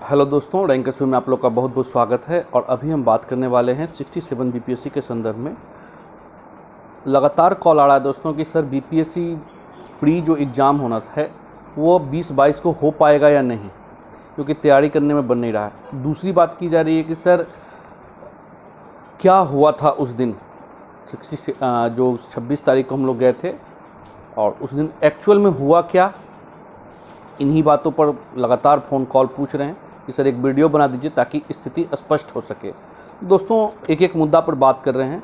Hello दोस्तों, rankers में आप लोग का बहुत बहुत स्वागत है। और अभी हम बात करने वाले हैं 67 बीपीएससी के संदर्भ में। लगातार कॉल आ रहा है दोस्तों कि सर बीपीएससी प्री जो एग्ज़ाम होना है वो 20-22 को हो पाएगा या नहीं, क्योंकि तैयारी करने में बन नहीं रहा है। दूसरी बात की जा रही है कि सर क्या हुआ था उस दिन जो 26 तारीख को हम लोग गए थे, और उस दिन एक्चुअल में हुआ क्या। इन्हीं बातों पर लगातार फ़ोन कॉल पूछ रहे हैं कि सर एक वीडियो बना दीजिए ताकि स्थिति स्पष्ट हो सके। दोस्तों एक एक मुद्दा पर बात कर रहे हैं।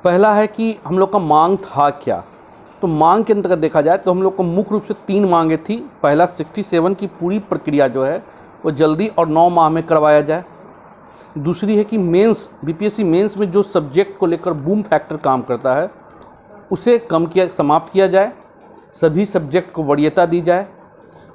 पहला है कि हम लोग का मांग था क्या। तो मांग के अंतर्गत देखा जाए तो हम लोग को मुख्य रूप से 3 मांगें थी। पहला 67 की पूरी प्रक्रिया जो है वो जल्दी और 9 माह में करवाया जाए। दूसरी है कि मेंस बीपीएससी मेंस में जो सब्जेक्ट को लेकर बूम फैक्टर काम करता है उसे समाप्त किया जाए, सभी सब्जेक्ट को वरीयता दी जाए।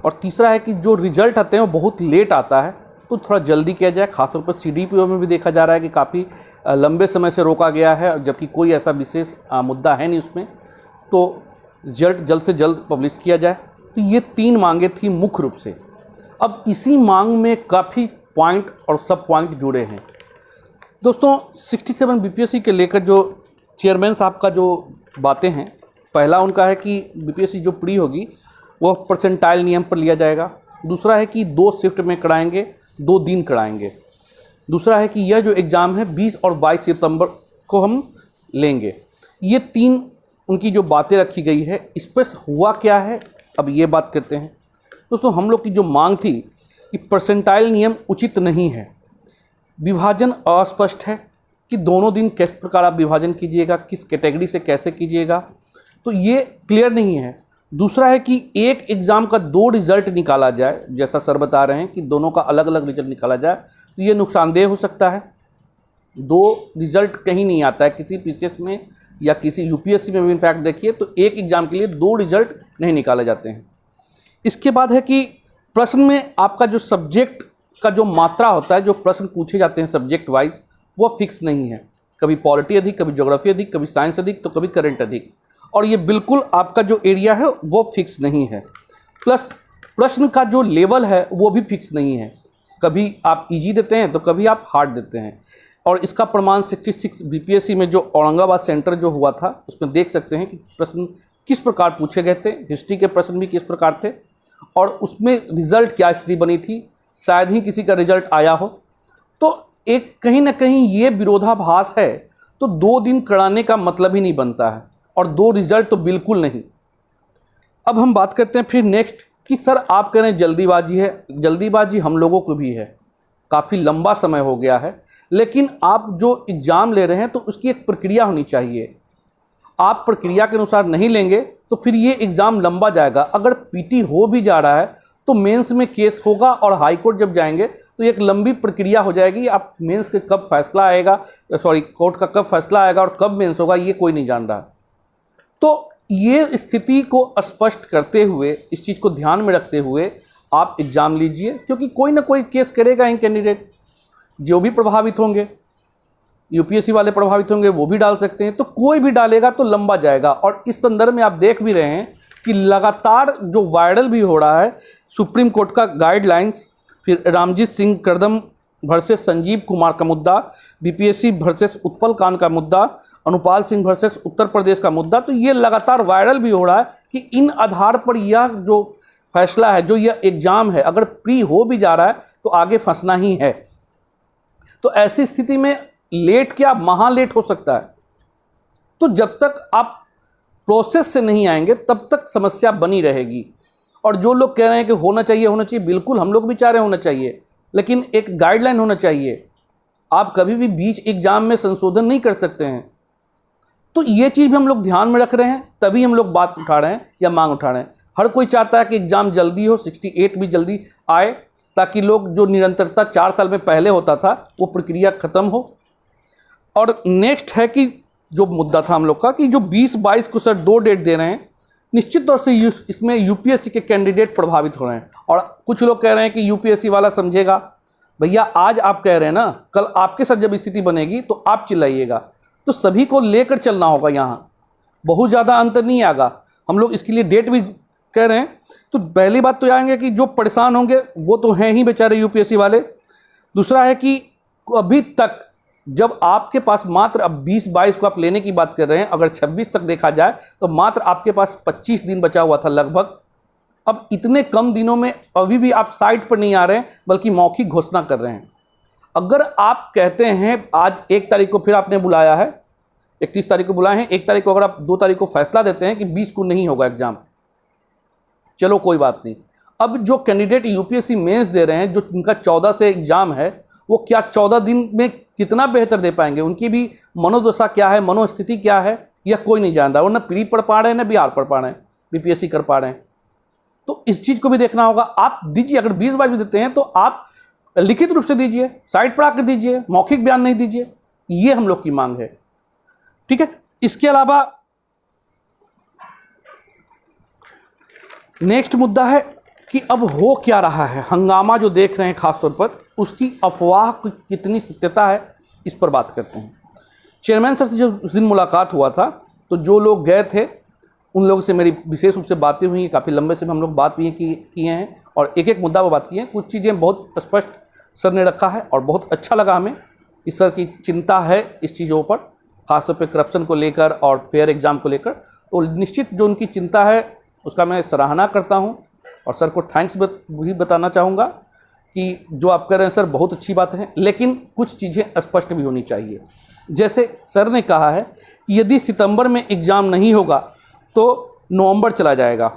और तीसरा है कि जो रिज़ल्ट आते हैं वो बहुत लेट आता है तो थोड़ा जल्दी किया जाए। खासतौर पर सीडीपीओ में भी देखा जा रहा है कि काफ़ी लंबे समय से रोका गया है, जबकि कोई ऐसा विशेष मुद्दा है नहीं उसमें। तो रिजल्ट जल्द से जल्द पब्लिश किया जाए। तो ये 3 मांगें थी मुख्य रूप से। अब इसी मांग में काफ़ी पॉइंट और सब पॉइंट जुड़े हैं दोस्तों। 67 बीपीएससी के लेकर जो चेयरमैन साहब का जो बातें हैं, पहला उनका है कि बीपीएससी जो प्री होगी वो परसेंटाइल नियम पर लिया जाएगा। दूसरा है कि 2 शिफ्ट में कराएंगे, 2 दिन कराएंगे। दूसरा है कि यह जो एग्ज़ाम है 20 और 22 सितंबर को हम लेंगे। ये 3 उनकी जो बातें रखी गई है। इस पर हुआ क्या है, अब ये बात करते हैं दोस्तों। हम लोग की जो मांग थी कि परसेंटाइल नियम उचित नहीं है, विभाजन अस्पष्ट है कि दोनों दिन किस प्रकार आप विभाजन कीजिएगा, किस कैटेगरी से कैसे कीजिएगा, तो ये क्लियर नहीं है। दूसरा है कि एक एग्ज़ाम का 2 रिज़ल्ट निकाला जाए, जैसा सर बता रहे हैं कि दोनों का अलग अलग रिज़ल्ट निकाला जाए, तो ये नुकसानदेह हो सकता है। 2 रिज़ल्ट कहीं नहीं आता है किसी पीसीएस में या किसी यूपीएससी में भी। इनफैक्ट देखिए तो एक एग्ज़ाम के लिए 2 रिज़ल्ट नहीं निकाले जाते हैं। इसके बाद है कि प्रश्न में आपका जो सब्जेक्ट का जो मात्रा होता है, जो प्रश्न पूछे जाते हैं सब्जेक्ट वाइज, वो फिक्स नहीं है। कभी पॉलिटी अधिक, कभी ज्योग्राफी अधिक, कभी साइंस अधिक, तो कभी करंट अधिक। और ये बिल्कुल आपका जो एरिया है वो फिक्स नहीं है। प्लस प्रश्न का जो लेवल है वो भी फिक्स नहीं है। कभी आप इजी देते हैं तो कभी आप हार्ड देते हैं। और इसका प्रमाण 66 बीपीएससी में जो औरंगाबाद सेंटर जो हुआ था उसमें देख सकते हैं कि प्रश्न किस प्रकार पूछे गए थे। हिस्ट्री के प्रश्न भी किस प्रकार थे और उसमें रिज़ल्ट क्या स्थिति बनी थी, शायद ही किसी का रिज़ल्ट आया हो। तो एक कहीं ना कहीं ये विरोधाभास है। तो 2 दिन कराने का मतलब ही नहीं बनता है, और 2 रिज़ल्ट तो बिल्कुल नहीं। अब हम बात करते हैं फिर नेक्स्ट कि सर आप कह रहे हैं जल्दीबाजी है। जल्दीबाजी हम लोगों को भी है, काफ़ी लंबा समय हो गया है। लेकिन आप जो एग्ज़ाम ले रहे हैं तो उसकी एक प्रक्रिया होनी चाहिए। आप प्रक्रिया के अनुसार नहीं लेंगे तो फिर ये एग्ज़ाम लंबा जाएगा। अगर पीटी हो भी जा रहा है तो मेंस में केस होगा, और हाई कोर्ट जब जाएंगे तो एक लंबी प्रक्रिया हो जाएगी। आप मेंस के कब फैसला आएगा, कोर्ट का कब फैसला आएगा और कब मेंस होगा, ये कोई नहीं जान रहा। तो ये स्थिति को स्पष्ट करते हुए, इस चीज़ को ध्यान में रखते हुए आप एग्ज़ाम लीजिए, क्योंकि कोई ना कोई केस करेगा ही कैंडिडेट। जो भी प्रभावित होंगे, यूपीएससी वाले प्रभावित होंगे, वो भी डाल सकते हैं। तो कोई भी डालेगा तो लंबा जाएगा। और इस संदर्भ में आप देख भी रहे हैं कि लगातार जो वायरल भी हो रहा है सुप्रीम कोर्ट का गाइडलाइंस, फिर रामजीत सिंह करदम वर्सेस संजीव कुमार का मुद्दा, बीपीएससी वर्सेस उत्पल कांड का मुद्दा, अनुपाल सिंह वर्सेस उत्तर प्रदेश का मुद्दा। तो ये लगातार वायरल भी हो रहा है कि इन आधार पर यह जो फैसला है, जो यह एग्ज़ाम है, अगर प्री हो भी जा रहा है तो आगे फंसना ही है। तो ऐसी स्थिति में लेट क्या, महालेट हो सकता है। तो जब तक आप प्रोसेस से नहीं आएंगे तब तक समस्या बनी रहेगी। और जो लोग कह रहे हैं कि होना चाहिए, बिल्कुल हम लोग भी चाह रहे होना चाहिए, लेकिन एक गाइडलाइन होना चाहिए। आप कभी भी बीच एग्ज़ाम में संशोधन नहीं कर सकते हैं। तो ये चीज़ भी हम लोग ध्यान में रख रहे हैं, तभी हम लोग बात उठा रहे हैं या मांग उठा रहे हैं। हर कोई चाहता है कि एग्ज़ाम जल्दी हो, 68 भी जल्दी आए, ताकि लोग जो निरंतरता 4 साल में पहले होता था वो प्रक्रिया ख़त्म हो। और नेक्स्ट है कि जो मुद्दा था हम लोग का कि जो 20-22 को सर 2 डेट दे रहे हैं, निश्चित तौर से इसमें यूपीएससी के कैंडिडेट प्रभावित हो रहे हैं। और कुछ लोग कह रहे हैं कि यूपीएससी वाला समझेगा। भैया आज आप कह रहे हैं ना, कल आपके साथ जब स्थिति बनेगी तो आप चिल्लाइएगा। तो सभी को लेकर चलना होगा। यहाँ बहुत ज़्यादा अंतर नहीं आएगा। हम लोग इसके लिए डेट भी कह रहे हैं, तो पहली बात तो आएंगे कि जो परेशान होंगे वो तो हैं ही बेचारे यूपीएससी वाले। दूसरा है कि अभी तक जब आपके पास मात्र अब 20-22 को आप लेने की बात कर रहे हैं, अगर 26 तक देखा जाए तो मात्र आपके पास 25 दिन बचा हुआ था लगभग। अब इतने कम दिनों में अभी भी आप साइट पर नहीं आ रहे हैं, बल्कि मौखिक घोषणा कर रहे हैं। अगर आप कहते हैं आज 1 तारीख को फिर आपने बुलाया है, 31 तारीख को बुलाए हैं, 1 तारीख को अगर आप 2 तारीख को फैसला देते हैं कि 20 को नहीं होगा एग्जाम, चलो कोई बात नहीं। अब जो कैंडिडेट यूपीएससी मेंस दे रहे हैं, जो उनका 14 से एग्जाम है, वो क्या 14 दिन में कितना बेहतर दे पाएंगे? उनकी भी मनोदशा क्या है, मनोस्थिति क्या है, यह कोई नहीं जान रहा। वो ना प्री पढ़ पा रहे हैं, ना बिहार पढ़ पा रहे हैं, बीपीएससी कर पा रहे हैं। तो इस चीज़ को भी देखना होगा। आप दीजिए, अगर 20-22 भी देते हैं तो आप लिखित रूप से दीजिए, साइट पर आकर दीजिए, मौखिक बयान नहीं दीजिए। ये हम लोग की मांग है, ठीक है। इसके अलावा नेक्स्ट मुद्दा है कि अब हो क्या रहा है, हंगामा जो देख रहे हैं खासतौर पर, उसकी अफवाह की कितनी सत्यता है, इस पर बात करते हैं। चेयरमैन सर से जब उस दिन मुलाकात हुआ था, तो जो लोग गए थे उन लोगों से मेरी विशेष रूप से बातें हुई, काफ़ी लंबे से हम लोग बात भी किए हैं और एक एक मुद्दा पर बात की है। कुछ चीज़ें बहुत स्पष्ट सर ने रखा है और बहुत अच्छा लगा हमें कि सर की चिंता है इस चीज़ों पर, खासतौर पर करप्शन को लेकर और फेयर एग्ज़ाम को लेकर। तो निश्चित जो उनकी चिंता है उसका मैं सराहना करता हूं और सर को थैंक्स भी बताना चाहूँगा कि जो आप कर रहे हैं सर बहुत अच्छी बात है, लेकिन कुछ चीज़ें स्पष्ट भी होनी चाहिए। जैसे सर ने कहा है कि यदि सितंबर में एग्ज़ाम नहीं होगा तो नवंबर चला जाएगा,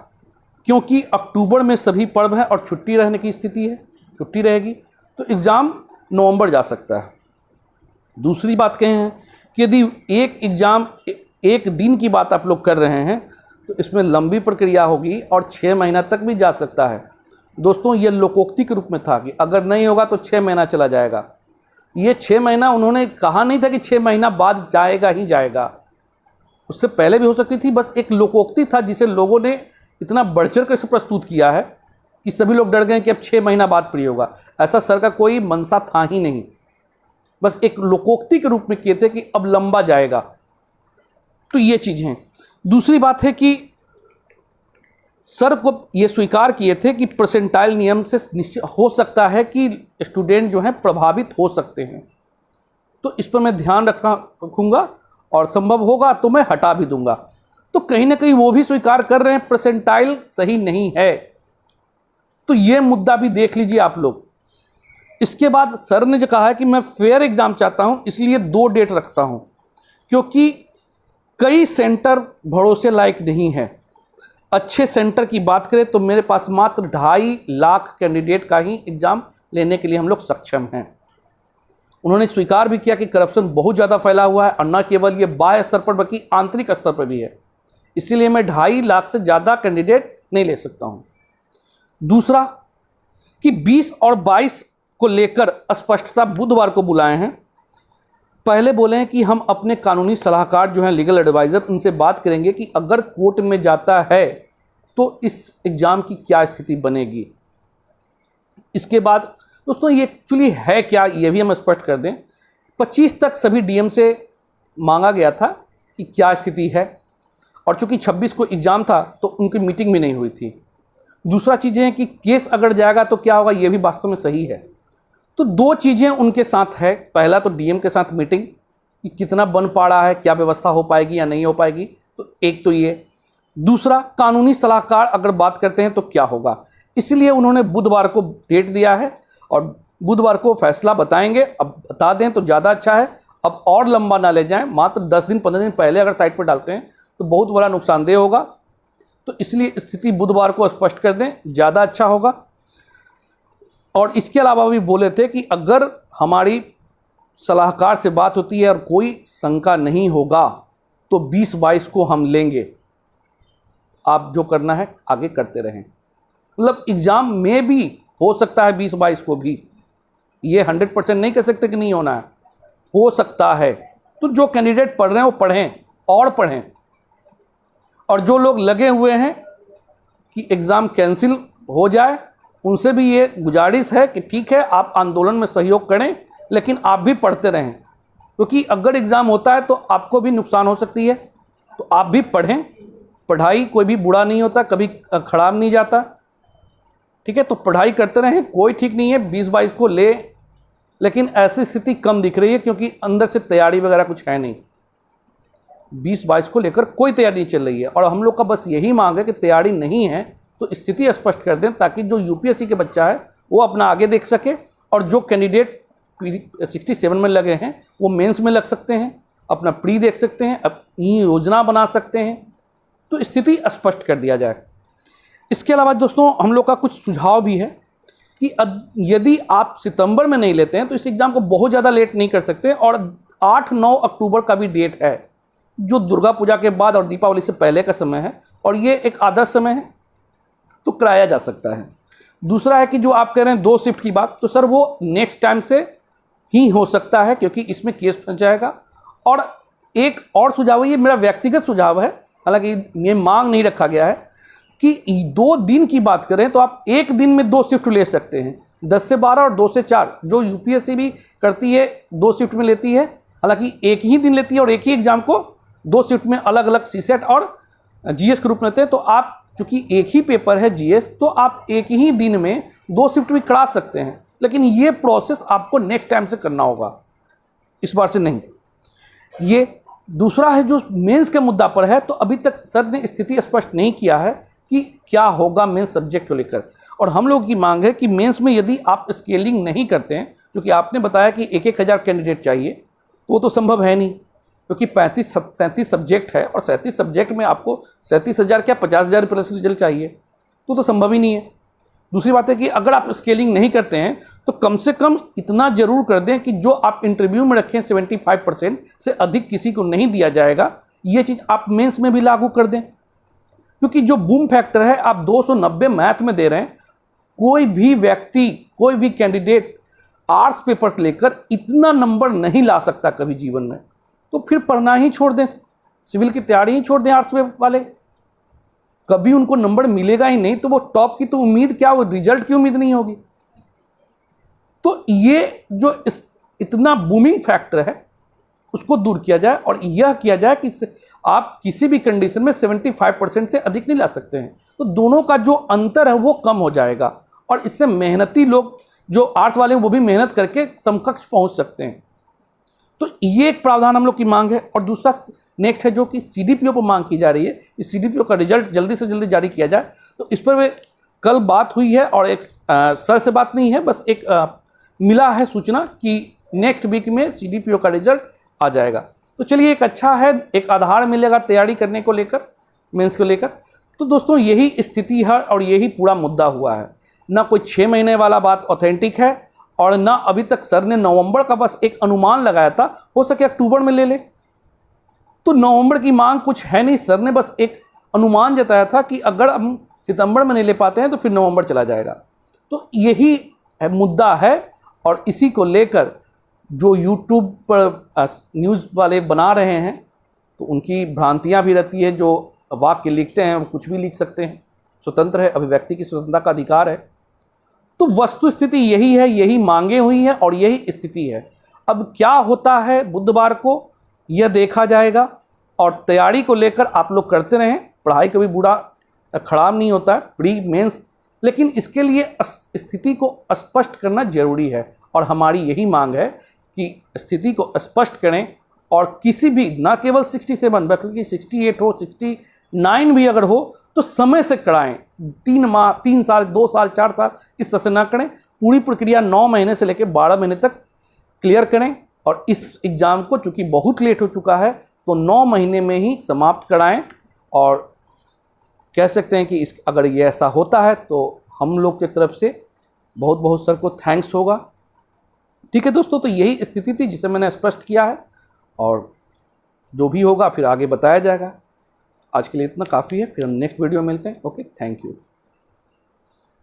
क्योंकि अक्टूबर में सभी पर्व हैं और छुट्टी रहने की स्थिति है, छुट्टी रहेगी, तो एग्ज़ाम नवंबर जा सकता है। दूसरी बात कहें हैं कि यदि एक एग्ज़ाम एक दिन की बात आप लोग कर रहे हैं तो इसमें लंबी प्रक्रिया होगी और 6 महीना तक भी जा सकता है। दोस्तों, ये लोकोक्ति के रूप में था कि अगर नहीं होगा तो 6 महीना चला जाएगा। ये 6 महीना उन्होंने कहा नहीं था कि 6 महीना बाद जाएगा ही जाएगा, उससे पहले भी हो सकती थी। बस एक लोकोक्ति था जिसे लोगों ने इतना बढ़-चढ़ कर से प्रस्तुत किया है कि सभी लोग डर गए कि अब 6 महीना बाद फ्री होगा। ऐसा सर का कोई मनसा था ही नहीं, बस एक लोकोक्ति के रूप में किए थे कि अब लंबा जाएगा। तो ये चीज़ हैं। दूसरी बात है कि सर को ये स्वीकार किए थे कि परसेंटाइल नियम से निश्चित हो सकता है कि स्टूडेंट जो हैं प्रभावित हो सकते हैं, तो इस पर मैं ध्यान रखूँगा और संभव होगा तो मैं हटा भी दूंगा। तो कहीं ना कहीं वो भी स्वीकार कर रहे हैं परसेंटाइल सही नहीं है, तो ये मुद्दा भी देख लीजिए आप लोग। इसके बाद सर ने जो कहा है कि मैं फेयर एग्ज़ाम चाहता हूँ, इसलिए 2 डेट रखता हूँ, क्योंकि कई सेंटर भरोसे लायक नहीं है। अच्छे सेंटर की बात करें तो मेरे पास मात्र 2.5 लाख कैंडिडेट का ही एग्ज़ाम लेने के लिए हम लोग सक्षम हैं। उन्होंने स्वीकार भी किया कि करप्शन बहुत ज़्यादा फैला हुआ है और न केवल ये बाह्य स्तर पर बल्कि आंतरिक स्तर पर भी है, इसीलिए मैं 2.5 लाख से ज़्यादा कैंडिडेट नहीं ले सकता हूँ। दूसरा कि 20 और 22 को लेकर स्पष्टता बुधवार को बुलाए हैं। पहले बोले हैं कि हम अपने कानूनी सलाहकार जो हैं लीगल एडवाइज़र, उनसे बात करेंगे कि अगर कोर्ट में जाता है तो इस एग्ज़ाम की क्या स्थिति बनेगी। इसके बाद दोस्तों ये एक्चुअली है क्या, ये भी हम स्पष्ट कर दें। 25 तक सभी डीएम से मांगा गया था कि क्या स्थिति है, और चूंकि 26 को एग्ज़ाम था तो उनकी मीटिंग भी नहीं हुई थी। दूसरा चीज़ें हैं कि केस अगर जाएगा तो क्या होगा, ये भी वास्तव में सही है। तो 2 चीज़ें उनके साथ है। पहला तो डीएम के साथ मीटिंग कि कितना बन पा रहा है, क्या व्यवस्था हो पाएगी या नहीं हो पाएगी, तो एक तो ये। दूसरा कानूनी सलाहकार अगर बात करते हैं तो क्या होगा, इसलिए उन्होंने बुधवार को डेट दिया है और बुधवार को फैसला बताएंगे। अब बता दें तो ज़्यादा अच्छा है, अब और लंबा ना ले जाएं। मात्र 10 दिन 15 दिन पहले अगर साइट पर डालते हैं तो बहुत बड़ा नुकसानदेह होगा, तो इसलिए स्थिति बुधवार को स्पष्ट कर दें, ज़्यादा अच्छा होगा। और इसके अलावा भी बोले थे कि अगर हमारी सलाहकार से बात होती है और कोई शंका नहीं होगा तो 20-22 को हम लेंगे, आप जो करना है आगे करते रहें। मतलब एग्ज़ाम में भी हो सकता है 20-22 को भी, ये 100% नहीं कह सकते कि नहीं होना है, हो सकता है। तो जो कैंडिडेट पढ़ रहे हैं वो पढ़ें और पढ़ें, और जो लोग लगे हुए हैं कि एग्ज़ाम कैंसिल हो जाए उनसे भी ये गुजारिश है कि ठीक है आप आंदोलन में सहयोग करें, लेकिन आप भी पढ़ते रहें, क्योंकि अगर एग्ज़ाम होता है तो आपको भी नुकसान हो सकती है, तो आप भी पढ़ें पढ़ाई कोई भी बुरा नहीं होता, कभी खराब नहीं जाता, ठीक है। तो पढ़ाई करते रहें, कोई ठीक नहीं है 20-22 को ले, लेकिन ऐसी स्थिति कम दिख रही है क्योंकि अंदर से तैयारी वगैरह कुछ है नहीं। 20-22 को लेकर कोई तैयारी नहीं चल रही है और हम लोग का बस यही मांग है कि तैयारी नहीं है तो स्थिति स्पष्ट कर दें, ताकि जो यूपीएससी के बच्चा है वो अपना आगे देख सके और जो कैंडिडेट 67 में लगे हैं वो मेंस में लग सकते हैं, अपना प्री देख सकते हैं, अपनी योजना बना सकते हैं। तो स्थिति स्पष्ट कर दिया जाए। इसके अलावा दोस्तों हम लोग का कुछ सुझाव भी है कि यदि आप सितंबर में नहीं लेते हैं तो इस एग्ज़ाम को बहुत ज़्यादा लेट नहीं कर सकते और 8-9 अक्टूबर का भी डेट है, जो दुर्गा पूजा के बाद और दीपावली से पहले का समय है और ये एक आदर्श समय है, तो कराया जा सकता है। दूसरा है कि जो आप कह रहे हैं 2 शिफ्ट की बात, तो सर वो नेक्स्ट टाइम से ही हो सकता है क्योंकि इसमें केस फंस जाएगा। और एक और सुझाव है, ये मेरा व्यक्तिगत सुझाव है, हालांकि ये मांग नहीं रखा गया है, कि 2 दिन की बात करें तो आप एक दिन में 2 शिफ्ट ले सकते हैं, 10 से 12 और 2 से 4, जो यूपीएससी भी करती है 2 शिफ्ट में लेती है, हालांकि एक ही दिन लेती है और एक ही एग्जाम को 2 शिफ्ट में अलग अलग सीसेट और जीएस के रूप में लेते हैं। तो आप चूँकि एक ही पेपर है जीएस, तो आप एक ही दिन में 2 शिफ्ट भी करा सकते हैं, लेकिन ये प्रोसेस आपको नेक्स्ट टाइम से करना होगा, इस बार से नहीं। ये दूसरा है जो मेंस के मुद्दा पर है, तो अभी तक सर ने स्थिति स्पष्ट नहीं किया है कि क्या होगा मेंस सब्जेक्ट को लेकर, और हम लोग की मांग है कि मेंस में यदि आप स्केलिंग नहीं करते हैं, क्योंकि आपने बताया कि 1-1 हज़ार कैंडिडेट चाहिए, तो वो तो संभव है नहीं, क्योंकि 35-37 सब्जेक्ट है और 37 सब्जेक्ट में आपको 37,000 क्या 50,000 प्लस रिजल्ट चाहिए, तो संभव ही नहीं है। दूसरी बात है कि अगर आप स्केलिंग नहीं करते हैं तो कम से कम इतना जरूर कर दें कि जो आप इंटरव्यू में रखें 75% से अधिक किसी को नहीं दिया जाएगा, ये चीज़ आप मेंस में भी लागू कर दें, क्योंकि जो बूम फैक्टर है आप 290 मैथ में दे रहे हैं, कोई भी व्यक्ति, कोई भी कैंडिडेट आर्ट्स पेपर्स लेकर इतना नंबर नहीं ला सकता कभी जीवन में, तो फिर पढ़ना ही छोड़ दें, सिविल की तैयारी ही छोड़ दें। आर्ट्स वाले कभी उनको नंबर मिलेगा ही नहीं, तो वो टॉप की तो उम्मीद क्या, वो रिजल्ट की उम्मीद नहीं होगी। तो ये जो इतना बूमिंग फैक्टर है उसको दूर किया जाए और यह किया जाए कि आप किसी भी कंडीशन में 75% से अधिक नहीं ला सकते हैं, तो दोनों का जो अंतर है वो कम हो जाएगा और इससे मेहनती लोग जो आर्ट्स वाले हैं वो भी मेहनत करके समकक्ष पहुंच सकते हैं। तो ये एक प्रावधान हम लोग की मांग है। और दूसरा नेक्स्ट है जो कि सीडीपीओ पर मांग की जा रही है, इस सीडीपीओ का रिजल्ट जल्दी से जल्दी जारी किया जाए। तो इस पर कल बात हुई है और एक सर से बात नहीं है, बस एक मिला है सूचना कि नेक्स्ट वीक में सीडीपीओ का रिजल्ट आ जाएगा। तो चलिए, एक अच्छा है, एक आधार मिलेगा तैयारी करने को लेकर, मेंस को लेकर। तो दोस्तों यही स्थिति है और यही पूरा मुद्दा हुआ है। ना कोई 6 महीने वाला बात ऑथेंटिक है और ना अभी तक सर ने नवंबर का बस एक अनुमान लगाया था, हो सके अक्टूबर में ले ले। तो नवंबर की मांग कुछ है नहीं, सर ने बस एक अनुमान जताया था कि अगर हम सितंबर में नहीं ले पाते हैं तो फिर नवंबर चला जाएगा। तो यही मुद्दा है और इसी को लेकर जो यूट्यूब पर न्यूज़ वाले बना रहे हैं तो उनकी भ्रांतियां भी रहती है। जो वाक्य लिखते हैं वो कुछ भी लिख सकते हैं, स्वतंत्र है, अभिव्यक्ति की स्वतंत्रता का अधिकार है। तो वस्तु स्थिति यही है, यही मांगे हुई हैं और यही स्थिति है। अब क्या होता है बुधवार को यह देखा जाएगा और तैयारी को लेकर आप लोग करते रहें। पढ़ाई कभी बुरा खराब नहीं होता है, प्री मेंस, लेकिन इसके लिए स्थिति को स्पष्ट करना जरूरी है और हमारी यही मांग है कि स्थिति को स्पष्ट करें और किसी भी, ना केवल 67 बल्कि 68 हो, 69 भी अगर हो तो समय से कराएं। 3 माह, 3 साल, 2 साल, 4 साल इस तरह से ना करें। पूरी प्रक्रिया 9 महीने से लेकर 12 महीने तक क्लियर करें और इस एग्ज़ाम को चूँकि बहुत लेट हो चुका है तो 9 महीने में ही समाप्त कराएं। और कह सकते हैं कि अगर ये ऐसा होता है तो हम लोग की तरफ से बहुत बहुत सर को थैंक्स होगा। ठीक है दोस्तों, तो यही स्थिति थी जिसे मैंने स्पष्ट किया है और जो भी होगा फिर आगे बताया जाएगा। आज के लिए इतना काफ़ी है, फिर हम नेक्स्ट वीडियो में मिलते हैं। Okay, thank you.